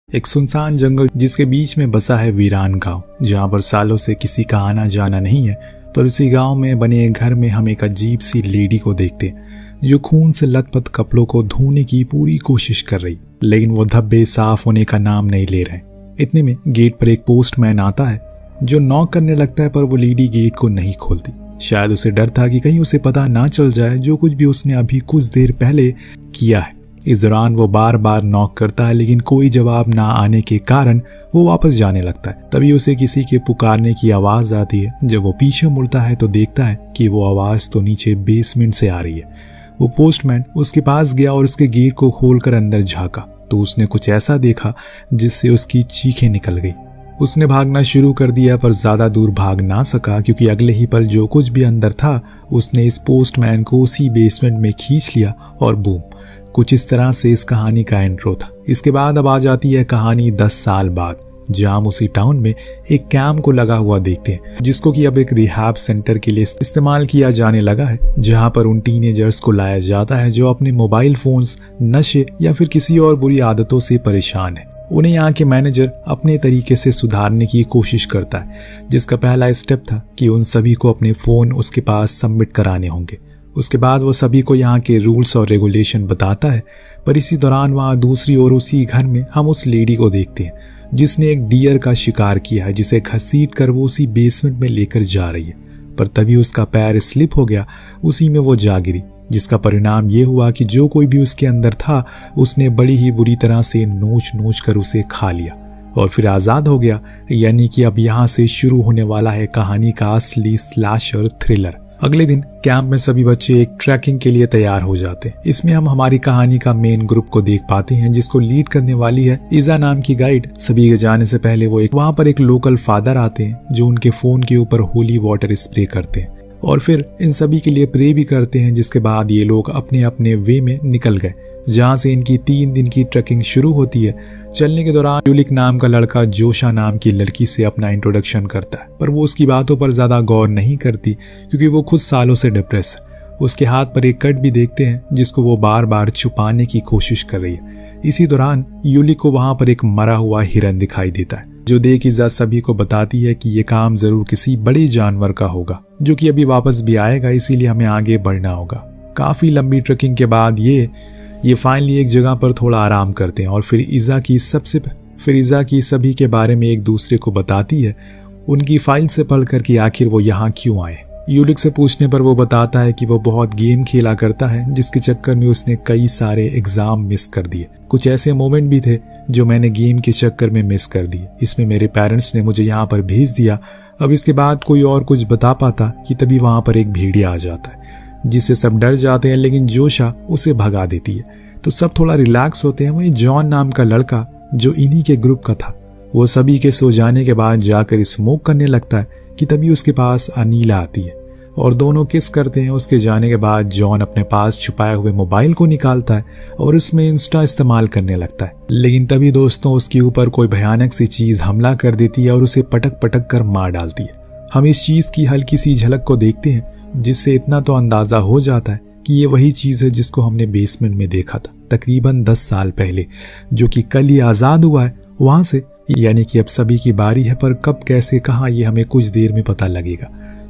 एक सुनसान जंगल जिसके बीच में बसा है वीरान गांव, जहां पर सालों से किसी का आना जाना नहीं है। पर उसी गांव में बने एक घर में हम एक अजीब सी लेडी को देखते हैं जो खून से लथपथ कपड़ों को धोने की पूरी कोशिश कर रही, लेकिन वो धब्बे साफ होने का नाम नहीं ले रहे। इतने में गेट पर एक पोस्टमैन आता है जो नॉक करने लगता है, पर वो लेडी गेट को नहीं खोलती। शायद उसे डर था कि कहीं उसे पता ना चल जाए जो कुछ भी उसने अभी कुछ देर पहले किया है। इस दौरान वो बार बार नॉक करता है, लेकिन कोई जवाब ना आने के कारण वो वापस जाने लगता है। तभी उसे किसी के पुकारने की आवाज आती है। जब वो पीछे मुड़ता है तो देखता है कि वो आवाज तो नीचे बेसमेंट से आ रही है। वो पोस्टमैन उसके पास गया और उसके गेट को खोलकर अंदर झांका तो उसने कुछ ऐसा देखा जिससे उसकी चीखें निकल गई। उसने भागना शुरू कर दिया, पर ज्यादा दूर भाग ना सका, क्योंकि अगले ही पल जो कुछ भी अंदर था उसने इस पोस्टमैन को उसी बेसमेंट में खींच लिया और बूम। कुछ इस तरह से इस कहानी का इंट्रो था। इसके बाद अब आ जाती है कहानी 10 साल बाद, जहां हम उसी टाउन में एक कैंप को लगा हुआ देखते हैं, जिसको कि अब एक रिहैब सेंटर के लिए इस्तेमाल किया जाने लगा है, जहां पर उन टीनेजर्स को लाया जाता है जो अपने मोबाइल फोन्स, नशे या फिर किसी और बुरी आदतों से परेशान है। उन्हें यहाँ के मैनेजर अपने तरीके से सुधारने की कोशिश करता है, जिसका पहला स्टेप था कि उन सभी को अपने फोन उसके पास सबमिट कराने होंगे। उसके बाद वो सभी को यहाँ के रूल्स और रेगुलेशन बताता है। पर इसी दौरान वहाँ दूसरी ओर उसी घर में हम उस लेडी को देखते हैं जिसने एक डियर का शिकार किया है, जिसे घसीट कर वो उसी बेसमेंट में लेकर जा रही है। पर तभी उसका पैर स्लिप हो गया, उसी में वो जा गिरी, जिसका परिणाम ये हुआ कि जो कोई भी उसके अंदर था उसने बड़ी ही बुरी तरह से नोच नोच कर उसे खा लिया और फिर आज़ाद हो गया। यानी कि अब यहाँ से शुरू होने वाला है कहानी का असली स्लैशर थ्रिलर। अगले दिन कैंप में सभी बच्चे एक ट्रैकिंग के लिए तैयार हो जाते हैं। इसमें हम हमारी कहानी का मेन ग्रुप को देख पाते हैं, जिसको लीड करने वाली है इजा नाम की गाइड। सभी के जाने से पहले वहाँ पर एक लोकल फादर आते हैं जो उनके फोन के ऊपर होली वाटर स्प्रे करते हैं और फिर इन सभी के लिए प्रे भी करते हैं। जिसके बाद ये लोग अपने अपने वे में निकल गए, जहां से इनकी 3 दिन की ट्रैकिंग शुरू होती है। चलने के दौरान यूलिक नाम का लड़का जोशा नाम की लड़की से अपना इंट्रोडक्शन करता है, पर वो उसकी बातों पर ज्यादा गौर नहीं करती क्योंकि वो खुद सालों से डिप्रेस है। उसके हाथ पर एक कट भी देखते हैं जिसको वो बार बार छुपाने की कोशिश कर रही है। इसी दौरान यूलिक को वहां पर एक मरा हुआ हिरन दिखाई देता है, जो देख इजा सभी को बताती है कि ये काम जरूर किसी बड़े जानवर का होगा जो कि अभी वापस भी आएगा, इसीलिए हमें आगे बढ़ना होगा। काफी लंबी ट्रैकिंग के बाद ये फाइनली एक जगह पर थोड़ा आराम करते हैं और फिर इजा की सभी के बारे में एक दूसरे को बताती है, उनकी फाइल से पढ़कर कि आखिर वो यहाँ क्यों आए। यूलिक से पूछने पर वो बताता है कि वो बहुत गेम खेला करता है, जिसके चक्कर में उसने कई सारे एग्जाम मिस कर दिए। कुछ ऐसे मोमेंट भी थे जो मैंने गेम के चक्कर में मिस कर दिए। इसमें मेरे पेरेंट्स ने मुझे यहाँ पर भेज दिया। अब इसके बाद कोई और कुछ बता पाता कि तभी वहां पर एक भेड़िया आ जाता है, जिससे सब डर जाते हैं, लेकिन जोशा उसे भगा देती है तो सब थोड़ा रिलैक्स होते हैं। वहीं जॉन नाम का लड़का जो इन्हीं के ग्रुप का था, वो सभी के सो जाने के बाद जाकर स्मोक करने लगता है कि तभी उसके पास अनीला आती है और दोनों किस करते हैं। उसके जाने के बाद जॉन अपने पास छुपाए हुए मोबाइल को निकालता है और उसमें इंस्टा इस्तेमाल करने लगता है, लेकिन तभी दोस्तों उसके ऊपर कोई भयानक सी चीज हमला कर देती है और उसे पटक पटक कर मार डालती है। हम इस चीज की हल्की सी झलक को देखते हैं, जिससे इतना तो अंदाजा हो जाता है कि ये वही चीज है जिसको हमने बेसमेंट में देखा था तकरीबन 10 साल पहले, जो कि कल ही आजाद हुआ है वहां से। यानी कि अब सभी की बारी है, पर कब कैसे कहाँ ये हमें कुछ देर में पता लगेगा।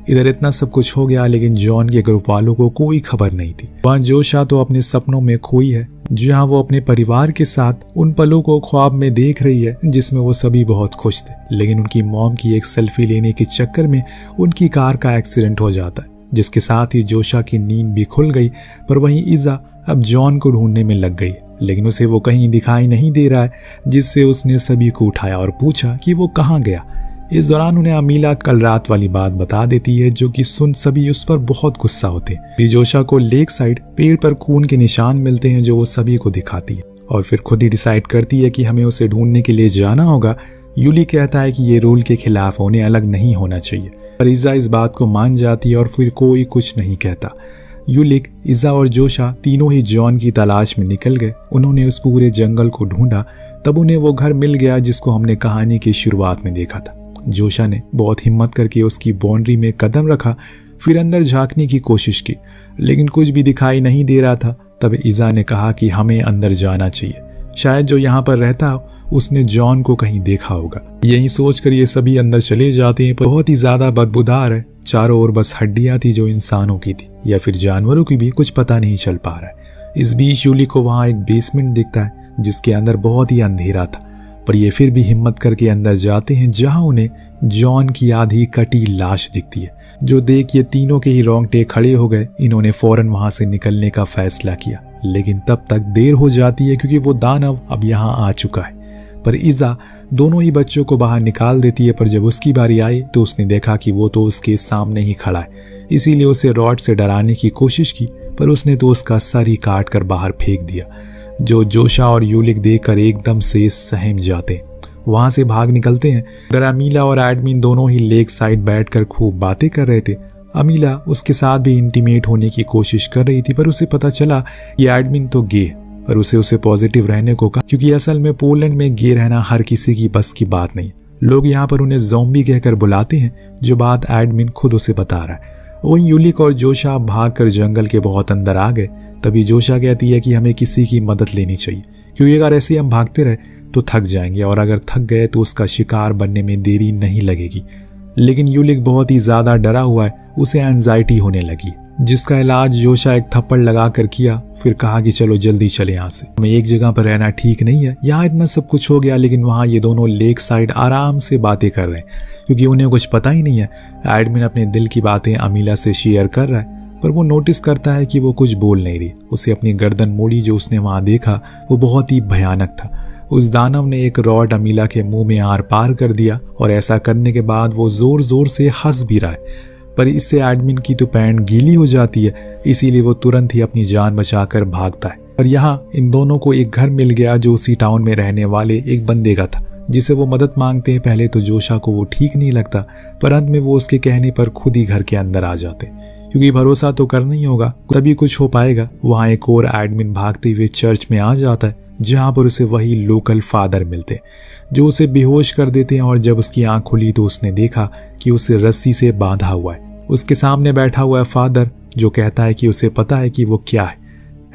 इधर इतना सब कुछ हो गया, लेकिन जॉन के ग्रुप वालों को कोई खबर नहीं थी। वहाँ जोशा तो अपने सपनों में खोई है, जहाँ वो अपने परिवार के साथ उन पलों को ख्वाब में देख रही है जिसमें वो सभी बहुत खुश थे। लेकिन उनकी मॉम की एक सेल्फी लेने के चक्कर में उनकी कार का एक्सीडेंट हो जाता है, जिसके साथ ही जोशा की नींद भी खुल गई। पर वहीं इजा अब जॉन को ढूंढने में लग गई, लेकिन उसे वो कहीं दिखाई नहीं दे रहा है, जिससे उसने सभी को उठाया और पूछा कि वो कहाँ गया। इस दौरान उन्हें अमीला कल रात वाली बात बता देती है, जो कि सुन सभी उस पर बहुत गुस्सा होते हैं। जोशा को लेक साइड पेड़ पर खून के निशान मिलते हैं, जो वो सभी को दिखाती है और फिर खुद ही डिसाइड करती है कि हमें उसे ढूंढने के लिए जाना होगा। यूली कहता है कि ये रूल के खिलाफ उन्हें अलग नहीं होना चाहिए, पर इजा इस बात को मान जाती है और फिर कोई कुछ नहीं कहता। यूलिक, इजा और जोशा तीनों ही जॉन की तलाश में निकल गए। उन्होंने उस पूरे जंगल को ढूंढा, तब उन्हें वो घर मिल गया जिसको हमने कहानी की शुरुआत में देखा था। जोशा ने बहुत हिम्मत करके उसकी बाउंड्री में कदम रखा, फिर अंदर झांकने की कोशिश की, लेकिन कुछ भी दिखाई नहीं दे रहा था। तब इजा ने कहा कि हमें अंदर जाना चाहिए, शायद जो यहाँ पर रहता उसने जॉन को कहीं देखा होगा। यही सोचकर ये सभी अंदर चले जाते हैं, पर बहुत ही ज्यादा बदबूदार है। चारों ओर बस हड्डियां थी जो इंसानों की थी या फिर जानवरों की भी कुछ पता नहीं चल पा रहा है। इस बीच यूली को वहां एक बेसमेंट दिखता है जिसके अंदर बहुत ही अंधेरा था, पर ये फिर भी हिम्मत करके अंदर जाते हैं, जहां उन्हें जॉन की आधी कटी लाश दिखती है। जो देख ये तीनों के ही रोंगटे खड़े हो गए। इन्होंने फौरन वहां से निकलने का फैसला किया, लेकिन तब तक देर हो जाती है क्योंकि वो दानव अब यहाँ आ चुका है। पर इज़ा दोनों ही बच्चों को बाहर निकाल देती है, पर जब उसकी बारी आई तो उसने देखा कि वो तो उसके सामने ही खड़ा है। इसीलिए उसे रॉड से डराने की कोशिश की, पर उसने तो उसका सर ही काट कर बाहर फेंक दिया। जो जोशा और यूलिक देखकर एकदम से सहम जाते, वहां से भाग निकलते हैं। उधर अमीला और एडमिन दोनों ही लेक साइड बैठकर खूब बातें कर रहे थे। अमीला उसके साथ भी इंटीमेट होने की कोशिश कर रही थी, पर उसे पता चला कि एडमिन तो गे, पर उसे पॉजिटिव रहने को कहा, क्योंकि असल में पोलैंड में गे रहना हर किसी की बस की बात नहीं। लोग यहाँ पर उन्हें ज़ॉम्बी कहकर बुलाते हैं, जो बात एडमिन खुद उसे बता रहा है। वहीं यूलिक और जोशा भागकर जंगल के बहुत अंदर आ गए। तभी जोशा कहती है कि हमें किसी की मदद लेनी चाहिए, क्योंकि अगर ऐसे हम भागते रहे तो थक जाएंगे, और अगर थक गए तो उसका शिकार बनने में देरी नहीं लगेगी। लेकिन यूलिक बहुत ही ज्यादा डरा हुआ है, उसे एंजाइटी होने लगी, जिसका इलाज जोशा एक थप्पड़ लगाकर किया। फिर कहा कि चलो जल्दी चले यहाँ से, हमें एक जगह पर रहना ठीक नहीं है। यहाँ इतना सब कुछ हो गया, लेकिन वहाँ ये दोनों लेक साइड आराम से बातें कर रहे हैं, क्योंकि उन्हें कुछ पता ही नहीं है। एडमिन अपने दिल की बातें अमीला से शेयर कर रहा है, पर वो नोटिस करता है कि वो कुछ बोल नहीं रही। उसे अपनी गर्दन मोड़ी जो उसने वहां देखा वो बहुत ही भयानक था। उस दानव ने एक रॉड अमीला के मुंह में आर पार कर दिया, और ऐसा करने के बाद वो जोर जोर से हंस भी रहा है, पर इससे एडमिन की तो पैंट गीली हो जाती है। इसीलिए वो तुरंत ही अपनी जान बचाकर भागता है। पर यहाँ इन दोनों को एक घर मिल गया जो उसी टाउन में रहने वाले एक बंदे का था, जिसे वो मदद मांगते हैं। पहले तो जोशा को वो ठीक नहीं लगता, पर अंत में वो उसके कहने पर खुद ही घर के अंदर आ जाते, क्योंकि भरोसा तो करना ही होगा, तभी कुछ हो पाएगा। वहाँ एक और एडमिन भागते हुए चर्च में आ जाता है, जहाँ पर उसे वही लोकल फादर मिलते, जो उसे बेहोश कर देते हैं। और जब उसकी आंख खुली तो उसने देखा कि उसे रस्सी से बांधा हुआ है। उसके सामने बैठा हुआ है फादर, जो कहता है कि उसे पता है कि वो क्या है।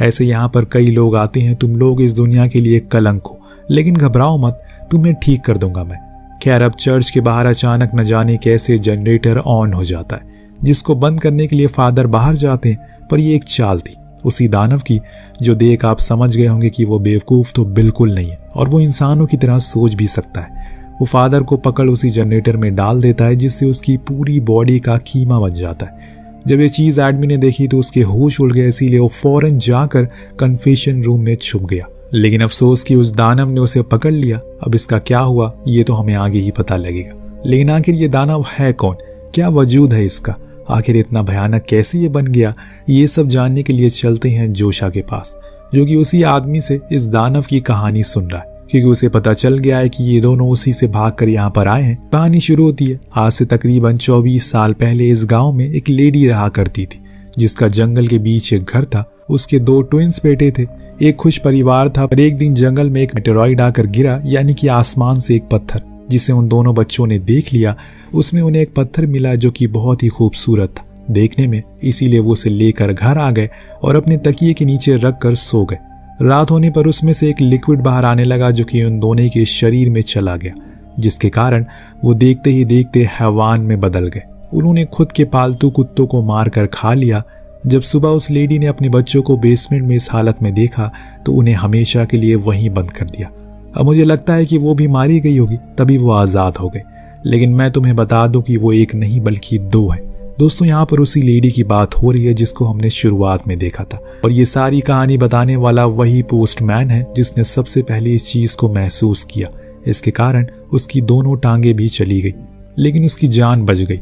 ऐसे यहाँ पर कई लोग आते हैं, तुम लोग इस दुनिया के लिए कलंक हो, लेकिन घबराओ मत, तुम्हें ठीक कर दूंगा मैं। खैर, अब चर्च के बाहर अचानक न जाने कैसे जनरेटर ऑन हो जाता है, जिसको बंद करने के लिए फादर बाहर जाते हैं। पर ये एक चाल थी उसी दानव की, जो देख आप समझ गए होंगे कि वो बेवकूफ तो बिल्कुल नहीं है, और वो इंसानों की तरह सोच भी सकता है। वो फादर को पकड़ उसी जनरेटर में डाल देता है, जिससे उसकी पूरी बॉडी का कीमा बन जाता है। जब ये चीज एडमिन ने देखी तो उसके होश उड़ गए, इसीलिए वो फौरन जाकर कन्फेशन रूम में छुप गया। लेकिन अफसोस कि उस दानव ने उसे पकड़ लिया। अब इसका क्या हुआ ये तो हमें आगे ही पता लगेगा। लेकिन आखिर ये दानव है कौन, क्या वजूद है इसका, आखिर इतना भयानक कैसे ये बन गया, ये सब जानने के लिए चलते हैं जोशा के पास, जो कि उसी आदमी से इस दानव की कहानी सुन रहा है, क्योंकि उसे पता चल गया है कि ये दोनों उसी से भागकर यहाँ पर आए हैं। कहानी शुरू होती है, आज से तकरीबन 24 साल पहले इस गांव में एक लेडी रहा करती थी, जिसका जंगल के बीच एक घर था। उसके 2 ट्विंस बेटे थे। एक खुश परिवार था, पर एक दिन जंगल में एक मेटेरॉइड आकर गिरा, यानी कि आसमान से एक पत्थर, जिसे उन दोनों बच्चों ने देख लिया। उसमें उन्हें एक पत्थर मिला जो कि बहुत ही खूबसूरत था देखने में, इसीलिए वो उसे लेकर घर आ गए और अपने तकिए के नीचे रख कर सो गए। रात होने पर उसमें से एक लिक्विड बाहर आने लगा, जो कि उन दोनों के शरीर में चला गया, जिसके कारण वो देखते ही देखते हैवान में बदल गए। उन्होंने खुद के पालतू कुत्तों को मार कर खा लिया। जब सुबह उस लेडी ने अपने बच्चों को बेसमेंट में इस हालत में देखा तो उन्हें हमेशा के लिए वहीं बंद कर दिया। अब मुझे लगता है कि वो भी मारी गई होगी, तभी वो आज़ाद हो गए। लेकिन मैं तुम्हें बता दूं कि वो एक नहीं बल्कि 2 है। दोस्तों, यहाँ पर उसी लेडी की बात हो रही है जिसको हमने शुरुआत में देखा था, और ये सारी कहानी बताने वाला वही पोस्टमैन है जिसने सबसे पहले इस चीज को महसूस किया। इसके कारण उसकी दोनों टांगे भी चली गई, लेकिन उसकी जान बच गई।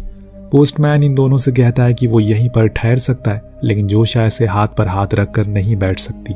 पोस्टमैन इन दोनों से कहता है कि वो यहीं पर ठहर सकता है, लेकिन जोशा ऐसे हाथ पर हाथ रखकर नहीं बैठ सकती।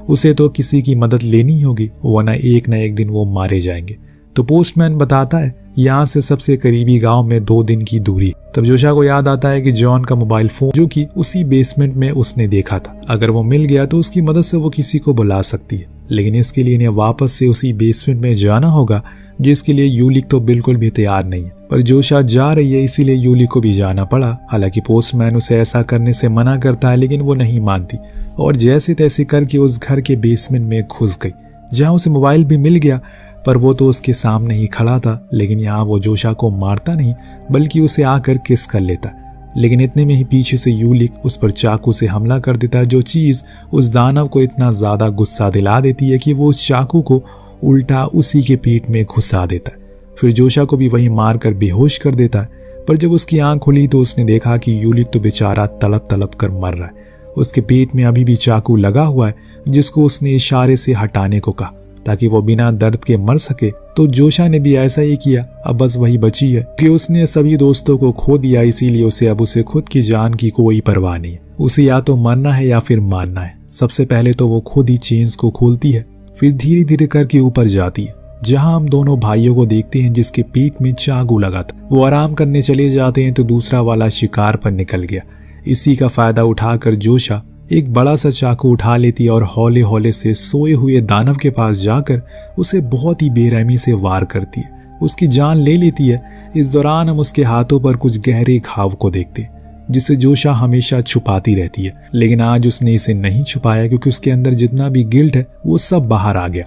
उसे तो किसी की मदद लेनी होगी, वरना एक न एक दिन वो मारे जाएंगे। तो पोस्टमैन बताता है यहाँ से सबसे करीबी गांव में 2 दिन की दूरी। तब जोशा को याद आता है कि जॉन का मोबाइल फोन, जो कि उसी बेसमेंट में उसने देखा था, अगर वो मिल गया तो उसकी मदद से वो किसी को बुला सकती है। लेकिन इसके लिए इन्हें वापस से उसी बेसमेंट में जाना होगा, जिसके लिए यूलिक तो बिल्कुल भी तैयार नहीं है। पर जोशा जा रही है, इसीलिए यूलिक को भी जाना पड़ा। हालांकि पोस्टमैन उसे ऐसा करने से मना करता है, लेकिन वो नहीं मानती और जैसे तैसे करके उस घर के बेसमेंट में घुस गई, जहां उसे मोबाइल भी मिल गया। पर वो तो उसके सामने ही खड़ा था। लेकिन यहाँ वो जोशा को मारता नहीं बल्कि उसे आकर किस कर लेता। लेकिन इतने में ही पीछे से यूलिक उस पर चाकू से हमला कर देता है, जो चीज उस दानव को इतना ज्यादा गुस्सा दिला देती है कि वो उस चाकू को उल्टा उसी के पेट में घुसा देता है। फिर जोशा को भी वही मारकर बेहोश कर देता है। पर जब उसकी आंख खुली तो उसने देखा कि यूलिक तो बेचारा तड़प तड़प कर मर रहा है। उसके पेट में अभी भी चाकू लगा हुआ है, जिसको उसने इशारे से हटाने को कहा ताकि वो बिना दर्द के मर सके। तो जोशा ने भी ऐसा ही किया। अब बस वही बची है कि उसने सभी दोस्तों को खो दिया, इसीलिए उसे खुद की जान की कोई परवाह नहीं है। उसे या तो मरना है या फिर मारना है। सबसे पहले तो वो खुद ही चेन्स को खोलती है, फिर धीरे धीरे करके ऊपर जाती है, जहां हम दोनों भाइयों को देखते हैं जिसके पेट में चाकू लगा था। वो आराम करने चले जाते हैं तो दूसरा वाला शिकार पर निकल गया। इसी का फायदा उठाकर जोशा एक बड़ा सा चाकू उठा लेती है और हौले हौले से सोए हुए दानव के पास जाकर उसे बहुत ही बेरहमी से वार करती है, उसकी जान ले लेती है। इस दौरान हम उसके हाथों पर कुछ गहरे घाव को देखते हैं, जिसे जोशा हमेशा छुपाती रहती है। लेकिन आज उसने इसे नहीं छुपाया क्योंकि उसके अंदर जितना भी गिल्ट है वो सब बाहर आ गया।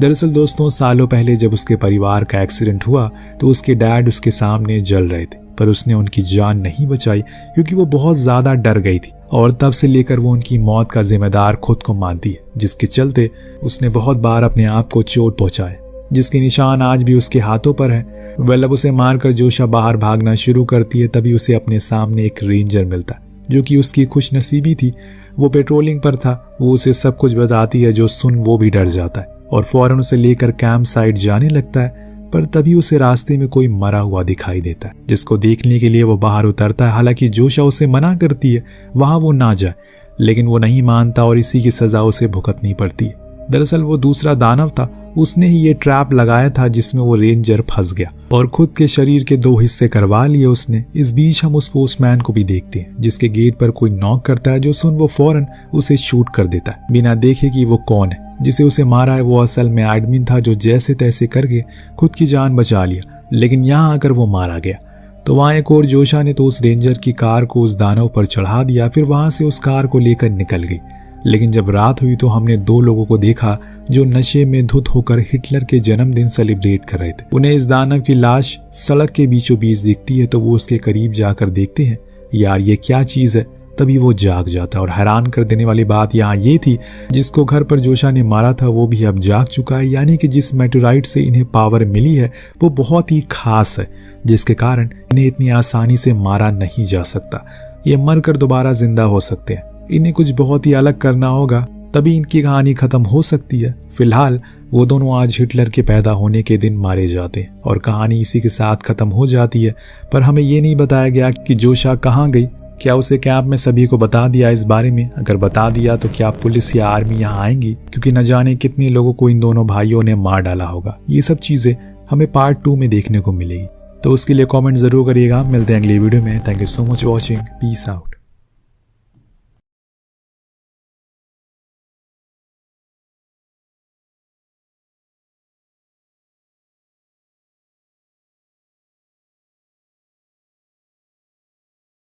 दरअसल दोस्तों, सालों पहले जब उसके परिवार का एक्सीडेंट हुआ तो उसके डैड उसके सामने जल रहे थे, पर उसने उनकी जान नहीं बचाई क्योंकि वो बहुत ज्यादा डर गई थी। और तब से लेकर वो उनकी मौत का जिम्मेदार खुद को मानती है, जिसके चलते उसने बहुत बार अपने आप को चोट पहुंचाए, जिसके निशान आज भी उसके हाथों पर है। अब उसे मारकर जोशा बाहर भागना शुरू करती है। तभी उसे अपने सामने एक रेंजर मिलता, जो कि उसकी खुशनसीबी थी। वो पेट्रोलिंग पर था। वो उसे सब कुछ बताती है, जो सुन वो भी डर जाता है और फौरन उसे लेकर कैंप साइट जाने लगता है। पर तभी उसे रास्ते में कोई मरा हुआ दिखाई देता है, जिसको देखने के लिए वो बाहर उतरता है। हालांकि जोशा उसे मना करती है वहां वो ना जाए, लेकिन वो नहीं मानता और इसी की सजा उसे भुगतनी पड़ती है। दरअसल वो दूसरा दानव था, उसने ही ये ट्रैप लगाया था जिसमें वो रेंजर फंस गया और खुद के शरीर के 2 हिस्से करवा लिए उसने। इस बीच हम उस पोस्टमैन को भी देखते हैं, जिसके गेट पर कोई नॉक करता है, जो सुन वो फौरन उसे शूट कर देता है बिना देखे कि वो कौन है। जिसे उसे मारा है वो असल में एडमिन था, जो जैसे तैसे करके खुद की जान बचा लिया। लेकिन यहाँ आकर वो मारा गया। तो वहाँ एक और जोशा ने तो उस रेंजर की कार को उस दानव पर चढ़ा दिया, फिर वहां से उस कार को लेकर निकल गई। लेकिन जब रात हुई तो हमने 2 लोगों को देखा जो नशे में धुत होकर हिटलर के जन्मदिन सेलिब्रेट कर रहे थे। उन्हें इस दानव की लाश सड़क के बीचों बीच दिखती है, तो वो उसके करीब जाकर देखते हैं, यार ये क्या चीज है। तभी वो जाग जाता है और हैरान कर देने वाली बात यहाँ ये थी, जिसको घर पर जोशा ने मारा था वो भी अब जाग चुका है। यानी कि जिस मेटेराइट से इन्हें पावर मिली है वो बहुत ही खास है, जिसके कारण इन्हें इतनी आसानी से मारा नहीं जा सकता। ये मरकर दोबारा जिंदा हो सकते हैं। इन्हें कुछ बहुत ही अलग करना होगा, तभी इनकी कहानी खत्म हो सकती है। फिलहाल वो दोनों आज हिटलर के पैदा होने के दिन मारे जाते हैं और कहानी इसी के साथ खत्म हो जाती है। पर हमें ये नहीं बताया गया कि जोशा कहाँ गई। क्या उसे कैंप में सभी को बता दिया इस बारे में? अगर बता दिया तो क्या पुलिस या आर्मी यहाँ आएंगी? क्योंकि न जाने कितने लोगों को इन दोनों भाइयों ने मार डाला होगा। ये सब चीजें हमें पार्ट 2 में देखने को मिलेगी, तो उसके लिए कमेंट जरूर करिएगा। मिलते हैं अगली वीडियो में। Thank you so much watching. Peace out.